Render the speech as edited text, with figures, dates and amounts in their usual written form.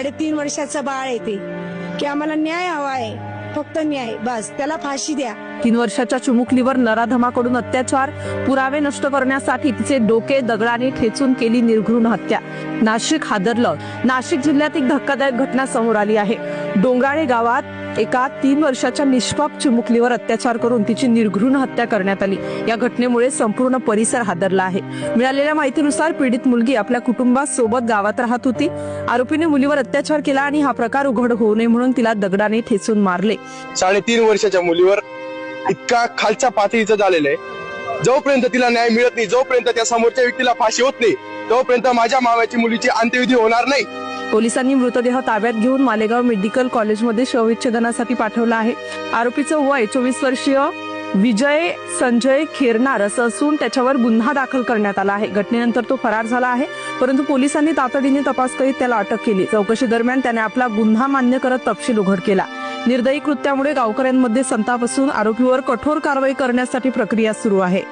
3.5 वर्षाचं बाळ आहे ते, की आम्हाला न्याय हवा आहे, फक्त न्याय, बस त्याला फाशी द्या. 3 वर्षाच्या चिमुकलीवर नराधमाकडून अत्याचार, पुरावे नष्ट करण्यासाठी तिचे डोके दगडाने ठेचून केली निर्घृण हत्या. नाशिक हादरलं. नाशिक जिल्ह्यात एक धक्कादायक घटना समोर आली आहे. डोंगराळे गावात एका 3 वर्षाच्या निष्पाप चिमुकलीवर अत्याचार करून तिची निर्घृण हत्या करण्यात आली. या घटनेमुळे संपूर्ण परिसर हादरला आहे. मिळालेल्या माहितीनुसार पीडित मुलगी आपल्या कुटुंबासोबत गावात राहत होती. आरोपीने मुलीवर अत्याचार केला आणि हा प्रकार उघड होऊ नये म्हणून तिला दगडाने ठेचून मारले. 3.5 वर्षाच्या मुलीवर इतका खालच्या पातळीचं झालेलं आहे. जोपर्यंत तिला न्याय मिळत नाही, जोपर्यंत त्या समोरच्या व्यक्तीला फाशी होत नाही, तोपर्यंत माझ्या मामाची मुलीची अंत्यविधी होणार नाही. पोलिसांनी मृतदेह ताब्यात घेऊन मालेगाव मेडिकल कॉलेजमध्ये शवविच्छेदनासाठी पाठवला आहे. आरोपीचं वय 24 वर्षीय विजय संजय खेरनार असं असून त्याच्यावर गुन्हा दाखल करण्यात आला आहे. घटनेनंतर तो फरार झाला आहे, परंतु पोलिसांनी तातडीने तपास करीत त्याला अटक केली. चौकशी दरम्यान त्याने आपला गुन्हा मान्य करत तपशील उघड केला. निर्दयी कृत्यामुळे गावकऱ्यांमध्ये संताप असून आरोपीवर कठोर कारवाई करण्यासाठी प्रक्रिया सुरू आहे.